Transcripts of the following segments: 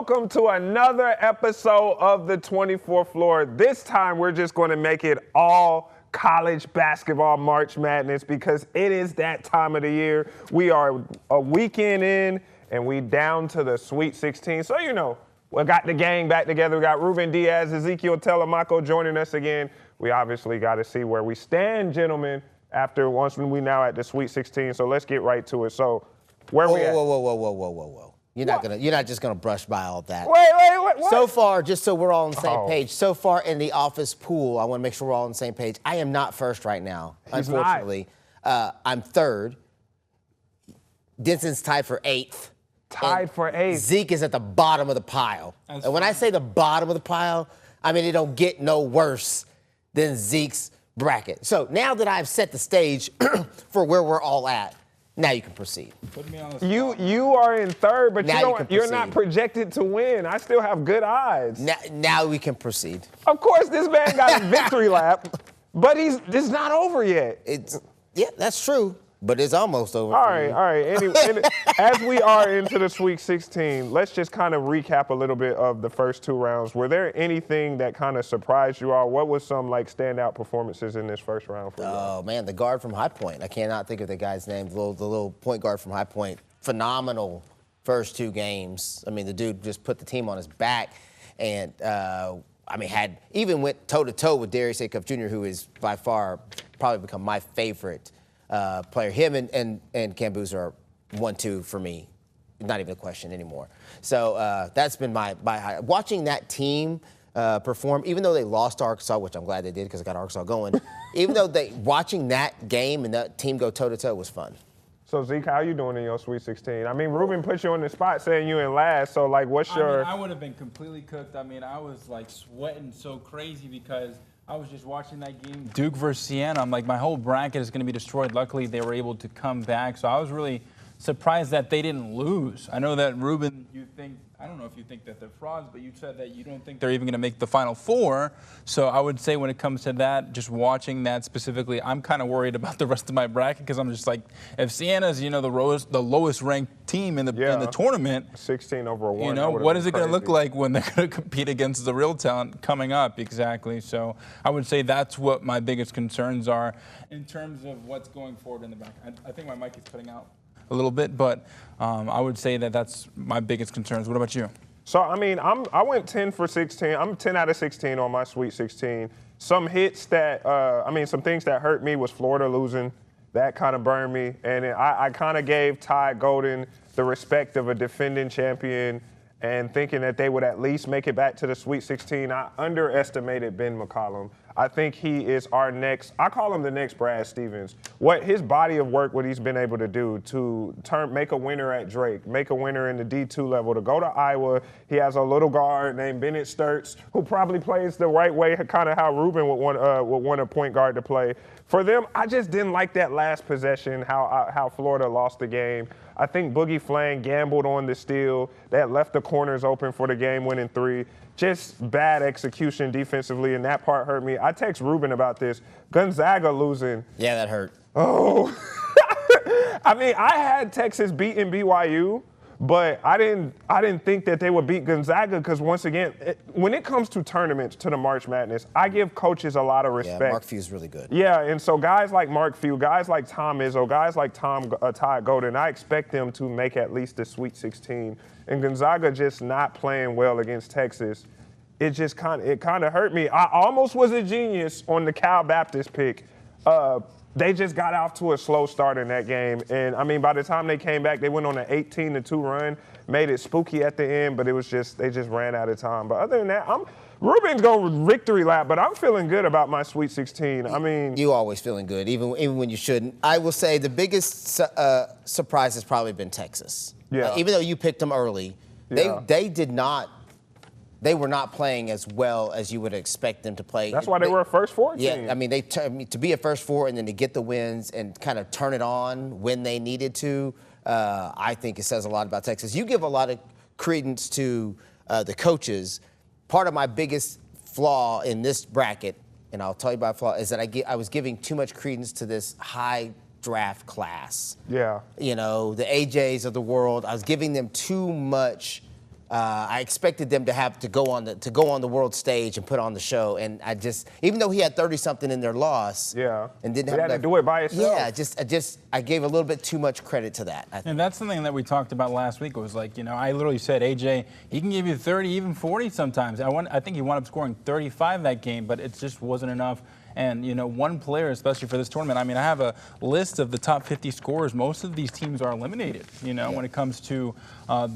welcome to another episode of the 24th Floor. This time we're just going to make it all college basketball March Madness because it is that time of the year. We are a weekend in and we down to the Sweet 16. So, you know, we got the gang back together. We got Ruben Diaz, Ezekiel Telemaco joining us again. We obviously got to see where we stand, gentlemen, once we now at the Sweet 16. So let's get right to it. So where we at? Whoa. You're not just gonna brush by all that. Wait, what? So far, just so we're all on the same page, so far in the office pool, I want to make sure we're all on the same page. I am not first right now, unfortunately. I'm third. Denson's tied for eighth. Zeke is at the bottom of the pile. When I say the bottom of the pile, I mean it don't get no worse than Zeke's bracket. So now that I've set the stage for where we're all at, now you can proceed. Put me on the spot. You are in third, but you're not proceed. projected to win. I still have good odds. Now we can proceed. Of course, this man got a victory lap, but it's not over yet. Yeah, that's true, but it's almost over. All right. Anyway, as we are into the Sweet 16, let's just kind of recap a little bit of the first two rounds. Were there anything that kind of surprised you all? What was some standout performances in this first round for you? Oh man, the guard from High Point. I cannot think of the guy's name. The little point guard from High Point. Phenomenal first two games. I mean, the dude just put the team on his back, and even went toe to toe with Darius Acuff Jr., who is by far probably become my favorite player. Him and Camboose are 1-2 for me. Not even a question anymore. So that's been my highlight. Watching that team perform, even though they lost to Arkansas, which I'm glad they did because I got Arkansas going, even though watching that game and that team go toe-to-toe was fun. So, Zeke, how you doing in your Sweet 16? I mean, Ruben put you on the spot saying you in last, so, what's your... I would have been completely cooked. I mean, I was, sweating so crazy because I was just watching that game, Duke versus Siena. I'm like, my whole bracket is going to be destroyed. Luckily, they were able to come back, so I was really surprised that they didn't lose. I know that, Ruben, I don't know if you think that they're frauds, but you said that you don't think they're even going to make the Final Four. So I would say when it comes to that, just watching that specifically, I'm kind of worried about the rest of my bracket because I'm just like, if Siena's, the lowest ranked team in the tournament, 16 over 1. What is it going to look like when they're going to compete against the real talent coming up? Exactly. So I would say that's what my biggest concerns are in terms of what's going forward in the back. I think my mic is cutting out a little bit, but I would say that that's my biggest concerns. What about you? So, I mean, I went 10 for 16. I'm 10 out of 16 on my Sweet 16. Some hits that, some things that hurt me was Florida losing. That kind of burned me. And I kind of gave Ty Golden the respect of a defending champion and thinking that they would at least make it back to the Sweet 16. I underestimated Ben McCollum. I think he is our next, I call him the next Brad Stevens. What his body of work, what he's been able to do to make a winner at Drake, make a winner in the D2 level, to go to Iowa. He has a little guard named Bennett Sturts who probably plays the right way, kind of how Ruben would want a point guard to play. For them, I just didn't like that last possession, how Florida lost the game. I think Boogie Flang gambled on the steal. That left the corners open for the game-winning three. Just bad execution defensively, and that part hurt me. I text Ruben about this. Gonzaga losing. Yeah, that hurt. Oh. I mean, I had Texas beating BYU, but I didn't think that they would beat Gonzaga because, once again, when it comes to tournaments, to the March Madness, I give coaches a lot of respect. Yeah, Mark Few's really good. Yeah, and so guys like Mark Few, guys like Tom Izzo, guys like Ty Golden, I expect them to make at least the Sweet 16. And Gonzaga just not playing well against Texas, it kind of hurt me. I almost was a genius on the Cal Baptist pick. They just got off to a slow start in that game. And, I mean, by the time they came back, they went on an 18-2 run, made it spooky at the end, but they just ran out of time. But other than that, Ruben's going victory lap, but I'm feeling good about my Sweet 16. I mean, you always feeling good, even when you shouldn't. I will say the biggest surprise has probably been Texas. Yeah. Even though you picked them early, they were not playing as well as you would expect them to play. That's why they were a first four team. Yeah, I mean, to be a first four and then to get the wins and kind of turn it on when they needed to, I think it says a lot about Texas. You give a lot of credence to the coaches. Part of my biggest flaw in this bracket, and I'll tell you about flaw, is that I was giving too much credence to this high draft class. Yeah. The AJs of the world, I was giving them too much I expected them to have to go on the world stage and put on the show, and I just, even though he had 30-something in their loss, and didn't have to do it by himself. Yeah, I gave a little bit too much credit to that. And that's something that we talked about last week. It was like, I literally said, AJ, he can give you 30, even 40 sometimes. I think he wound up scoring 35 that game, but it just wasn't enough. And, one player, especially for this tournament, I have a list of the top 50 scorers. Most of these teams are eliminated, when it comes to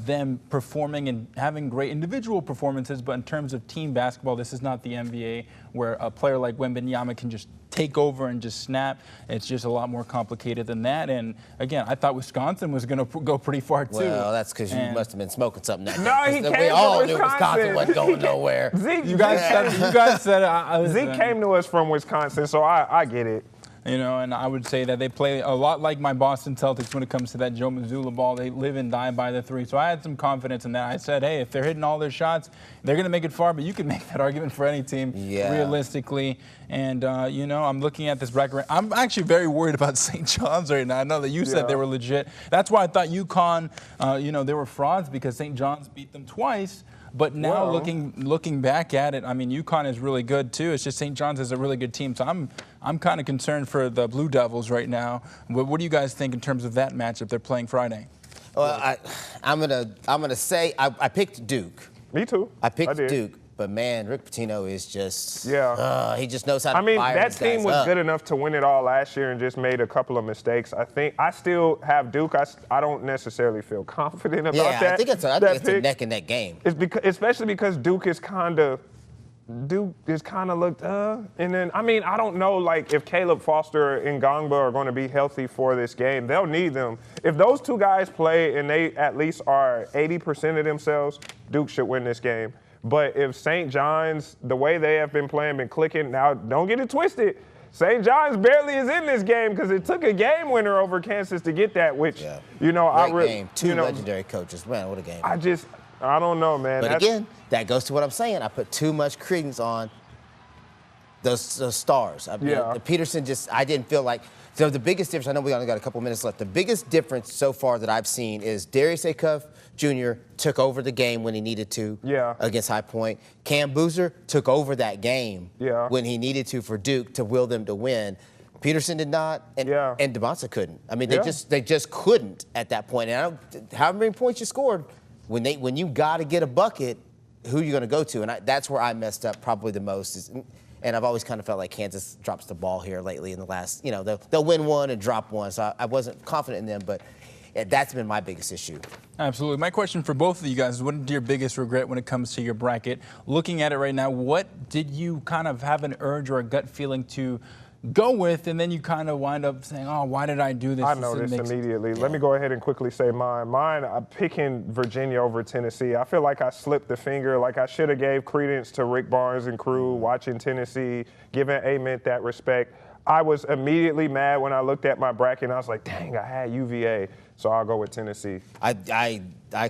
them performing and having great individual performances. But in terms of team basketball, this is not the NBA where a player like Wembanyama can just take over and just snap. It's just a lot more complicated than that. And, again, I thought Wisconsin was going to go pretty far, too. Well, that's because you must have been smoking something that day. No, we all knew Wisconsin wasn't going nowhere. You guys said Zeke came to us from Wisconsin, so I get it. And I would say that they play a lot like my Boston Celtics when it comes to that Joe Mazzulla ball. They live and die by the three. So I had some confidence in that. I said, hey, if they're hitting all their shots, they're going to make it far. But you can make that argument for any team realistically. And, I'm looking at this bracket. I'm actually very worried about St. John's right now. I know that you said they were legit. That's why I thought UConn, they were frauds because St. John's beat them twice. But now looking back at it, UConn is really good too. It's just St. John's is a really good team. So I'm kind of concerned for the Blue Devils right now. What do you guys think in terms of that matchup? They're playing Friday. Well, I'm gonna say I picked Duke. Me too. I picked Duke. But, man, Rick Pitino is just he just knows how to fire that his team guys was up. good enough to win it all last year and just made a couple of mistakes. I think I still have Duke. I don't necessarily feel confident about that. I think it's a neck-and-neck game. It's especially because Duke is kind of looked, and then, I don't know, if Caleb Foster and Ngangba are going to be healthy for this game. They'll need them. If those two guys play and they at least are 80% of themselves, Duke should win this game. But if St. John's, the way they have been playing, been clicking, now don't get it twisted. St. John's barely is in this game because it took a game winner over Kansas to get that, which, game. Two legendary coaches. Man, what a game. I don't know, man. But again, that goes to what I'm saying. I put too much credence on those stars. The Peterson I didn't feel like. So the biggest difference, I know we only got a couple minutes left. The biggest difference so far that I've seen is Darius Acuff Jr. took over the game when he needed to against High Point. Cam Boozer took over that game when he needed to for Duke to will them to win. Peterson did not, and DeMonsa couldn't. They just couldn't at that point. And however many points you scored, when you got to get a bucket, who are you going to go to? And that's where I messed up probably the most. And I've always kind of felt like Kansas drops the ball here lately in the last, they'll win one and drop one. So I wasn't confident in them, but that's been my biggest issue. Absolutely. My question for both of you guys is, what is your biggest regret when it comes to your bracket? Looking at it right now, what did you kind of have an urge or a gut feeling to go with, and then you kind of wind up saying, oh, why did I do this? I know this immediately. Let me go ahead and quickly say mine. I'm picking Virginia over Tennessee. I feel like I slipped the finger, like I should have gave credence to Rick Barnes and crew watching Tennessee, giving Ament that respect. I was immediately mad when I looked at my bracket, and I was like, dang, I had UVA, so I'll go with Tennessee. I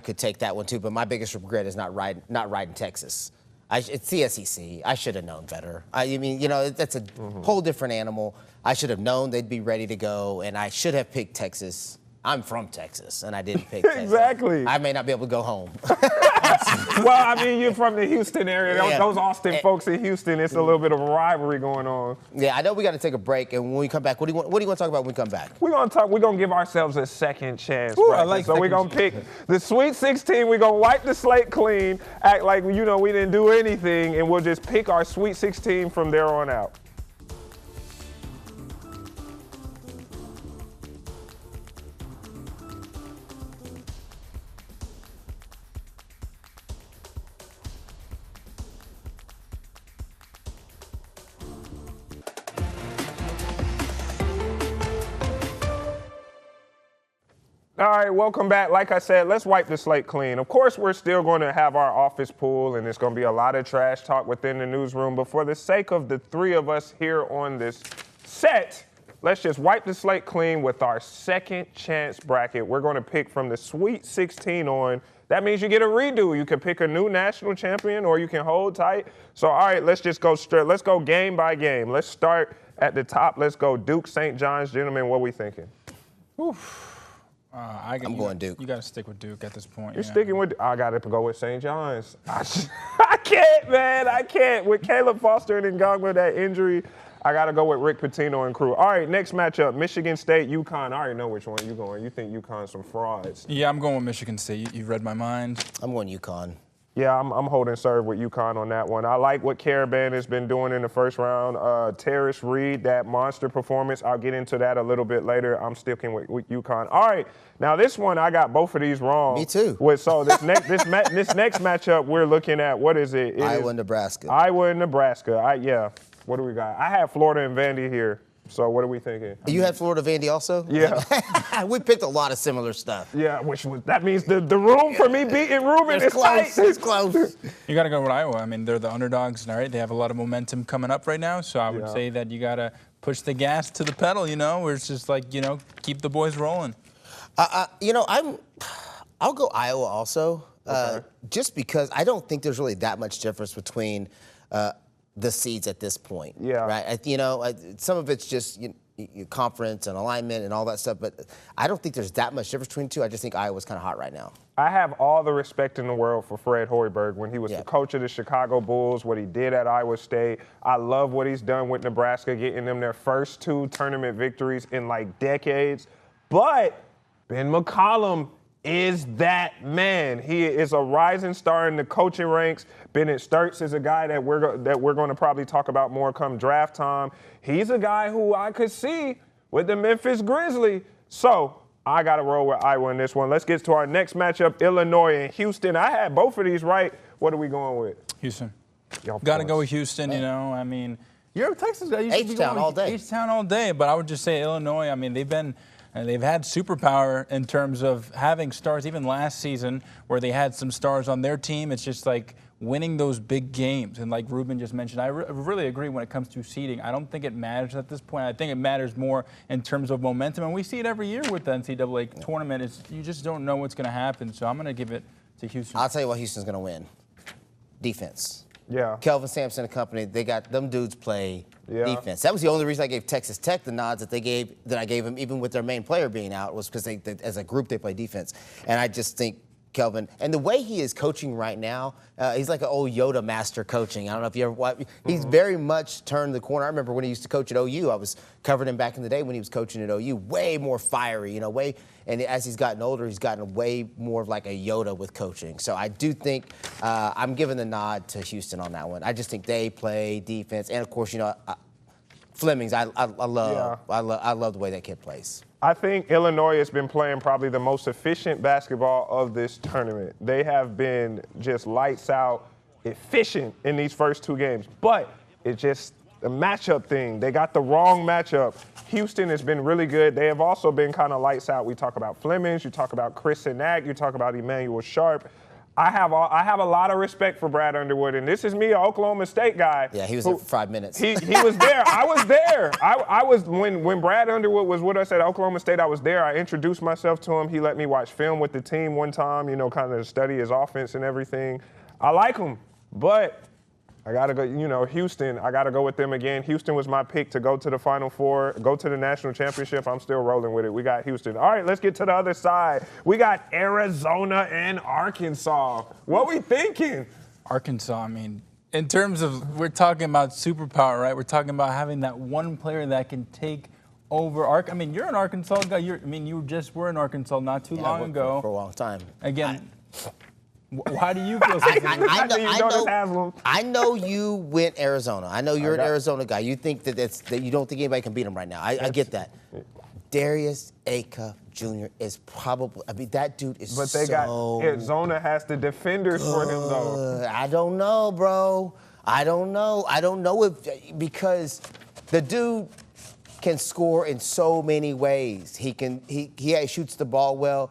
could take that one, too, but my biggest regret is not riding Texas. It's the SEC. I should have known better. That's a whole different animal. I should have known they'd be ready to go, and I should have picked Texas. I'm from Texas, and I didn't pick Texas. Exactly. I may not be able to go home. Well, you're from the Houston area. Those Austin folks in Houston, it's a little bit of a rivalry going on. Yeah, I know we got to take a break, and when we come back, what do you want to talk about when we come back? We're going to give ourselves a second chance. So we're going to pick the Sweet 16. We're going to wipe the slate clean, act like, we didn't do anything, and we'll just pick our Sweet 16 from there on out. All right, welcome back. Like I said, let's wipe the slate clean. Of course, we're still going to have our office pool, and there's going to be a lot of trash talk within the newsroom. But for the sake of the three of us here on this set, let's just wipe the slate clean with our second chance bracket. We're going to pick from the Sweet 16 on. That means you get a redo. You can pick a new national champion, or you can hold tight. So, all right, let's just go straight. Let's go game by game. Let's start at the top. Let's go Duke St. John's. Gentlemen, what are we thinking? Oof. I'm going Duke. You got to stick with Duke at this point. You're sticking with. I got to go with St. John's. I can't, man. I can't. With Caleb Foster and Ngongwa, that injury, I got to go with Rick Pitino and crew. All right, next matchup, Michigan State, UConn. I already know which one you're going. You think UConn's some frauds. Yeah, I'm going with Michigan State. You've read my mind. I'm going UConn. Yeah, I'm holding serve with UConn on that one. I like what Caravan has been doing in the first round. Terrace Reed, that monster performance. I'll get into that a little bit later. I'm sticking with UConn. All right, now this one I got both of these wrong. Me too. So this next matchup we're looking at, what is it? Iowa and Nebraska. Iowa and Nebraska. Yeah. What do we got? I have Florida and Vandy here. So what are we thinking? You had Florida Vandy also? Yeah. We picked a lot of similar stuff. Yeah, that means the room for me beating Ruben is tight. It's close. You got to go with Iowa. I mean, they're the underdogs, right? They have a lot of momentum coming up right now. So I would say that you got to push the gas to the pedal, where it's just like, keep the boys rolling. I'll go Iowa also, just because I don't think there's really that much difference between the seeds at this point. Yeah. Right. Some of it's just conference and alignment and all that stuff, but I don't think there's that much difference between the two. I just think Iowa's kind of hot right now. I have all the respect in the world for Fred Hoiberg when he was the coach of the Chicago Bulls, what he did at Iowa State. I love what he's done with Nebraska, getting them their first 2 tournament victories in like decades. But Ben McCollum is that man. He is a rising star in the coaching ranks. Bennett Sturts is a guy that we're going to probably talk about more come draft time. He's a guy who I could see with the Memphis Grizzlies. So I got to roll with Iowa in this one. Let's get to our next matchup, Illinois and Houston. I had both of these right. What are we going with? Houston. Got to go with Houston, I mean, you're a Texas guy. H-Town all day. H-Town all day. But I would just say Illinois, I mean, they've had superpower in terms of having stars, even last season where they had some stars on their team. It's just like winning those big games. And like Ruben just mentioned, I really agree when it comes to seeding. I don't think it matters at this point. I think it matters more in terms of momentum. And we see it every year with the NCAA tournament. You just don't know what's going to happen. So I'm going to give it to Houston. I'll tell you what Houston's going to win. Defense. Yeah. Kelvin Sampson and company, they got them dudes play defense. That was the only reason I gave Texas Tech the nods that I gave them, even with their main player being out, was because as a group they play defense. And I just think Kelvin, and the way he is coaching right now, he's like an old Yoda master coaching. I don't know if you ever watched. He's very much turned the corner. I remember when he used to coach at OU. I was covering him back in the day when he was coaching at OU. Way more fiery, and as he's gotten older, he's gotten way more of like a Yoda with coaching. So I do think I'm giving the nod to Houston on that one. I just think they play defense, and of course, Flemings. I love the way that kid plays. I think Illinois has been playing probably the most efficient basketball of this tournament. They have been just lights out efficient in these first 2 games. But it's just a matchup thing. They got the wrong matchup. Houston has been really good. They have also been kind of lights out. We talk about Flemings. You talk about Chris Sinak. You talk about Emmanuel Sharp. I have a lot of respect for Brad Underwood, and this is me, an Oklahoma State guy. Yeah, he was there for 5 minutes. He was there. I was there. I was when Brad Underwood was with us at Oklahoma State. I was there. I introduced myself to him. He let me watch film with the team one time. Kind of study his offense and everything. I like him, but I gotta go. Houston. I gotta go with them again. Houston was my pick to go to the Final Four, go to the national championship. I'm still rolling with it. We got Houston. All right, let's get to the other side. We got Arizona and Arkansas. What we thinking? Arkansas. I mean, in terms of we're talking about superpower, right? We're talking about having that one player that can take over. I mean, you're an Arkansas guy. You just were in Arkansas not too long ago. For a long time. Again. Why do you feel so? I know you went Arizona. I know you're an Arizona guy. You think that you don't think anybody can beat him right now. I get that. Darius Acuff Jr. is probably. I mean, that dude is. But they got Arizona has the defenders for him though. I don't know, bro. I don't know if because the dude can score in so many ways. He shoots the ball well,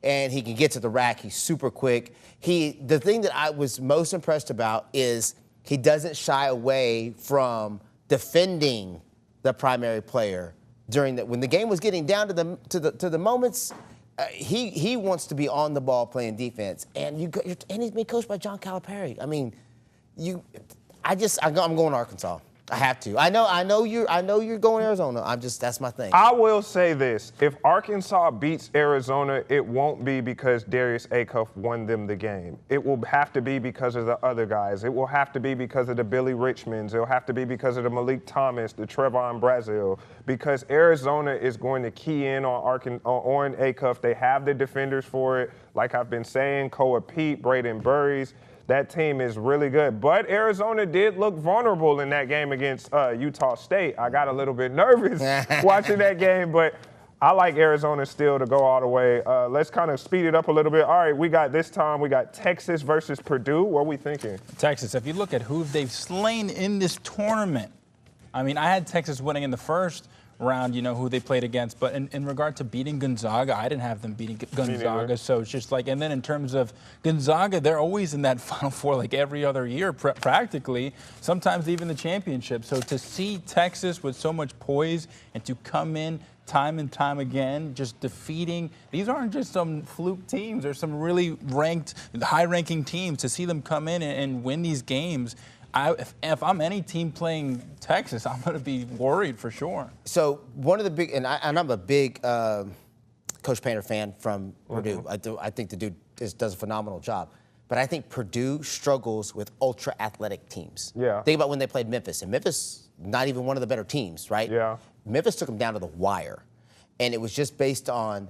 and he can get to the rack. He's super quick. The thing that I was most impressed about is he doesn't shy away from defending the primary player when the game was getting down to the moments. He wants to be on the ball playing defense, and he's being coached by John Calipari. I mean, I'm going Arkansas. I have to. I know you're going Arizona. That's my thing. I will say this. If Arkansas beats Arizona, it won't be because Darius Acuff won them the game. It will have to be because of the other guys. It will have to be because of the Billy Richmonds. It will have to be because of the Malik Thomas, the Trevon Brazil, because Arizona is going to key in on Acuff. They have the defenders for it. Like I've been saying, Koa Pete, Braden Burries. That team is really good. But Arizona did look vulnerable in that game against Utah State. I got a little bit nervous watching that game, but I like Arizona still to go all the way. Let's kind of speed it up a little bit. All right, we got Texas versus Purdue. What are we thinking? Texas, if you look at who they've slain in this tournament, I mean, I had Texas winning in the first round, who they played against. But in regard to beating Gonzaga, I didn't have them beating Gonzaga. So it's just like, and then in terms of Gonzaga, they're always in that Final Four like every other year, practically, sometimes even the championship. So to see Texas with so much poise and to come in time and time again, just defeating, these aren't just some fluke teams. There's some really high-ranking teams. To see them come in and win these games, if I'm any team playing Texas, I'm going to be worried for sure. So one of the big, and I'm a big Coach Painter fan from Purdue. I think the dude does a phenomenal job. But I think Purdue struggles with ultra-athletic teams. Yeah. Think about when they played Memphis. And Memphis, not even one of the better teams, right? Yeah. Memphis took them down to the wire. And it was just based on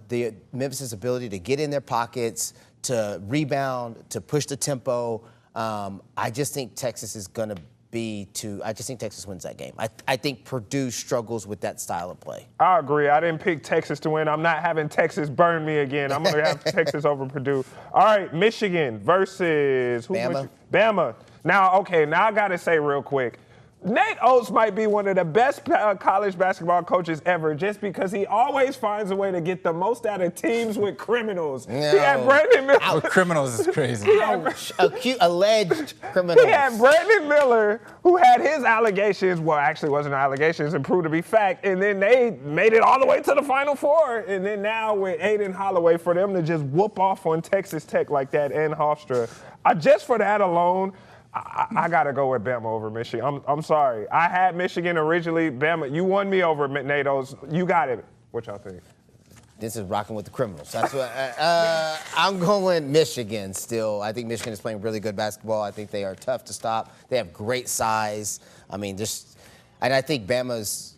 Memphis's ability to get in their pockets, to rebound, to push the tempo. I just think Texas is going to I just think Texas wins that game. I think Purdue struggles with that style of play. I agree. I didn't pick Texas to win. I'm not having Texas burn me again. I'm going to have Texas over Purdue. All right, Michigan versus Bama. Bama. Now I got to say real quick, Nate Oates might be one of the best college basketball coaches ever just because he always finds a way to get the most out of teams with criminals. No. He had Brandon Miller. Criminals is crazy. Alleged criminals. He had Brandon Miller, who had his allegations, well, actually wasn't allegations, and proved to be fact, and then they made it all the way to the Final Four. And then now with Aiden Holloway, for them to just whoop off on Texas Tech like that and Hofstra, just for that alone, I got to go with Bama over Michigan. I'm sorry. I had Michigan originally. Bama, you won me over, NATO's. You got it. What y'all think? This is rocking with the criminals. That's what I'm going Michigan still. I think Michigan is playing really good basketball. I think they are tough to stop. They have great size. I mean, and I think Bama's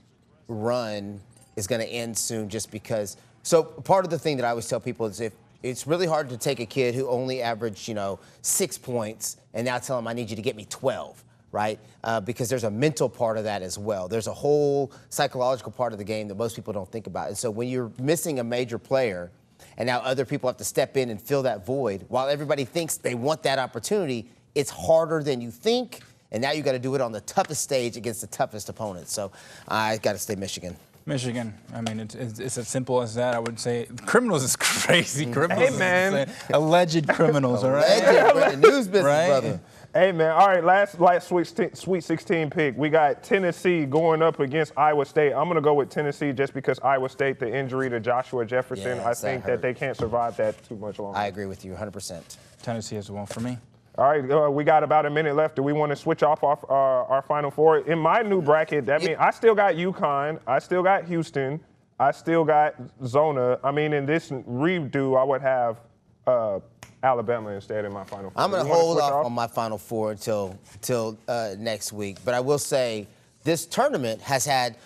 run is going to end soon just because. So part of the thing that I always tell people is if it's really hard to take a kid who only averaged, 6 points and now tell him I need you to get me 12, right? Because there's a mental part of that as well. There's a whole psychological part of the game that most people don't think about. And so when you're missing a major player and now other people have to step in and fill that void, while everybody thinks they want that opportunity, it's harder than you think. And now you got to do it on the toughest stage against the toughest opponents. So I got to stay Michigan. Michigan. I mean, it's as simple as that. I would say criminals is crazy. Criminals. Hey, man. Alleged criminals, all right? Alleged news business, right? brother. Hey, man. All right, last Sweet 16 pick. We got Tennessee going up against Iowa State. I'm going to go with Tennessee just because Iowa State, the injury to Joshua Jefferson, Yes, I think that they can't survive that too much longer. I agree with you 100%. Tennessee as well for me. All right, we got about a minute left. Do we want to switch off our Final Four? In my new bracket, that means I still got UConn. I still got Houston. I still got Zona. I mean, in this redo, I would have Alabama instead in my Final Four. I'm going to hold off on my Final Four until next week. But I will say this tournament has had,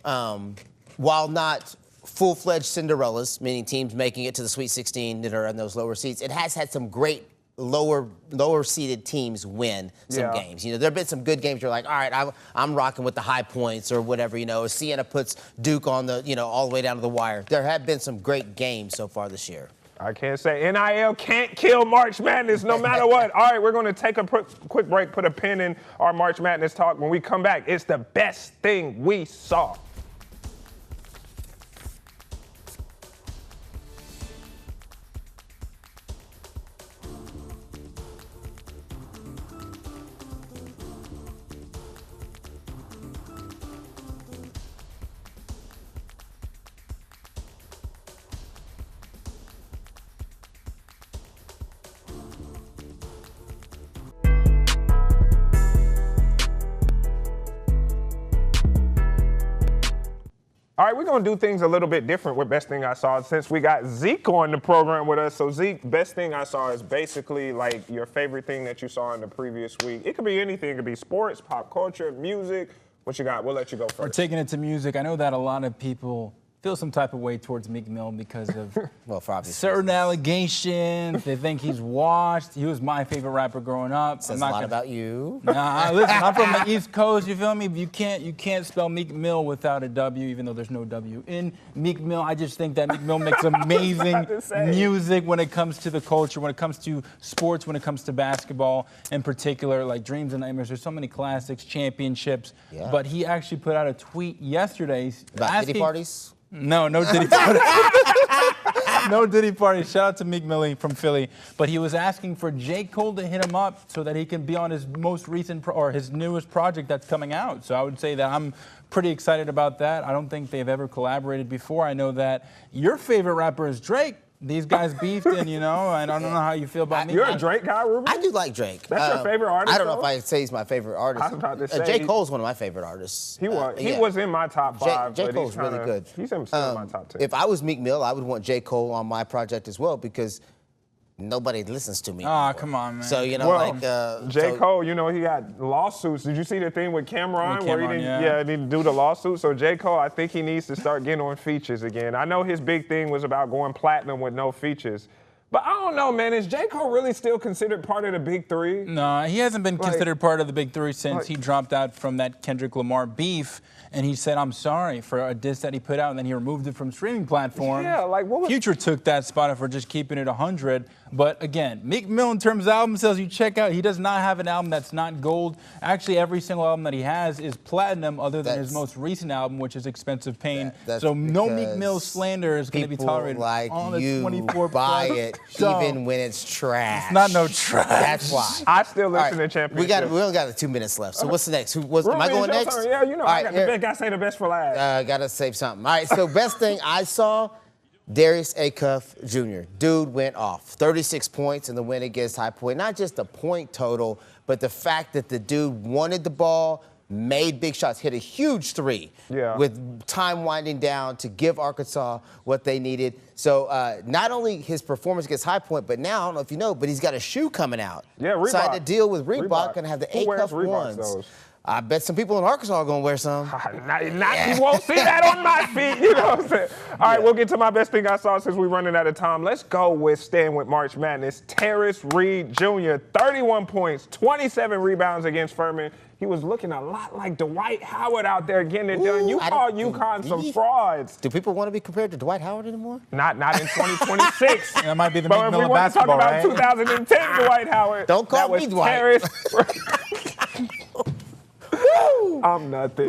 while not full-fledged Cinderellas, meaning teams making it to the Sweet 16 that are in those lower seats, it has had some great lower-seeded teams win some games. There have been some good games. You're like, all right, I'm rocking with the high points or whatever. Siena puts Duke on the, all the way down to the wire. There have been some great games so far this year. I can't say NIL can't kill March Madness no matter what. All right, we're going to take a quick break, put a pin in our March Madness talk. When we come back, it's the best thing we saw. All right, we're going to do things a little bit different with Best Thing I Saw since we got Zeke on the program with us. So, Zeke, Best Thing I Saw is basically like your favorite thing that you saw in the previous week. It could be anything. It could be sports, pop culture, music. What you got? We'll let you go first. We're taking it to music. I know that a lot of people feel some type of way towards Meek Mill because of Well, for obvious certain reasons. allegations. They think he's washed. He was my favorite rapper growing up. Says a lot about you. Nah, listen, I'm from the East Coast. You feel me? You can't spell Meek Mill without a W, even though there's no W in Meek Mill. I just think that Meek Mill makes amazing music when it comes to the culture, when it comes to sports, when it comes to basketball in particular, like Dreams and Nightmares. There's so many classics, championships. Yeah. But he actually put out a tweet yesterday About Diddy parties? No Diddy party. No Diddy party. Shout out to Meek Mill from Philly. But he was asking for J. Cole to hit him up so that he can be on his most recent or his newest project that's coming out. So I would say that I'm pretty excited about that. I don't think they've ever collaborated before. I know that your favorite rapper is Drake. These guys beefed, and I don't know how you feel about me. You're a Drake guy, Ruben? I do like Drake. That's your favorite artist, I don't know though? if I say he's my favorite artist. I was about to say, J. Cole's one of my favorite artists. He was. He yeah. was in my top 5. J. but Cole's he's really good. He's still in my top 10. If I was Meek Mill, I would want J. Cole on my project as well because nobody listens to me. Aw, come on, man. So, J. Cole, he got lawsuits. Did you see the thing with Cameron where he Cameron, didn't, he didn't do the lawsuit? So J. Cole, I think he needs to start getting on features again. I know his big thing was about going platinum with no features. But I don't know, man. Is J. Cole really still considered part of the Big Three? No, he hasn't been considered part of the Big Three since he dropped out from that Kendrick Lamar beef, and he said, I'm sorry for a diss that he put out, and then he removed it from streaming platforms. Yeah, like what was... Future took that spot for just keeping it 100. But again, Meek Mill, in terms of album sales, you check out, he does not have an album that's not gold. Actually, every single album that he has is platinum, other than his most recent album, which is Expensive Pain. So no Meek Mill slander is going to be tolerated like on the you 24 buy it show. even when it's trash. It's not no trash. That's why. I still listen All right, to Championship. we only got 2 minutes left. So what's the next? Am Ruben, I going it's your next? turn. Yeah, All I right, got to say the best for last. Gotta save something. All right, so best thing I saw, Darius Acuff Jr. Dude went off. 36 points in the win against High Point. Not just the point total, but the fact that the dude wanted the ball, made big shots, hit a huge three with time winding down to give Arkansas what they needed. So not only his performance against High Point, but now, I don't know if you know, but he's got a shoe coming out. Yeah, Reebok. Signed a deal with Reebok, going to have the Acuff ones. Those? I bet some people in Arkansas are going to wear some. You won't see that on my feet, you know what I'm saying? All right, we'll get to my best thing I saw since we're running out of time. Let's go with staying with March Madness. Terrace Reed Jr., 31 points, 27 rebounds against Furman. He was looking a lot like Dwight Howard out there getting it done. You call UConn some frauds. Do people want to be compared to Dwight Howard anymore? Not in 2026. That might be the Meek Meek Mill we of want to talk basketball, about right? 2010 Dwight Howard. Don't call me Dwight. Terrace. I'm nothing.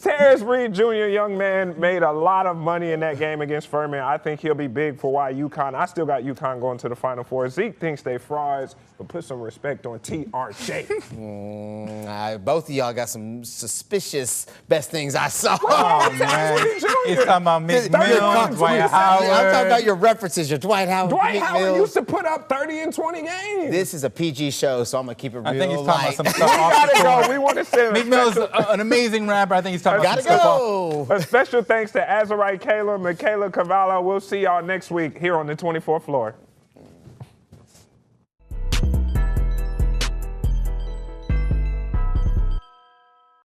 Terrace Reed Jr., young man, made a lot of money in that game against Furman. I think he'll be big for why UConn. I still got UConn going to the Final Four. Zeke thinks they frauds, but put some respect on TRJ. Both of y'all got some suspicious best things I saw. Oh, man. He's talking about Meek Mill, Dwight Howard. I'm talking about your references, your Dwight Howard. Dwight Meek Howard Mill. used to put up 30 in 20 games. This is a PG show, so I'm going to keep it real I think he's talking light. about some We stuff off gotta the go. court. We want to send Meek Mill's an amazing rapper. I think he's talking about Gotta some stuff off. go. a special thanks to Azariah Kayla, Michaela Cavallo. We'll see y'all next week here on the 24th floor.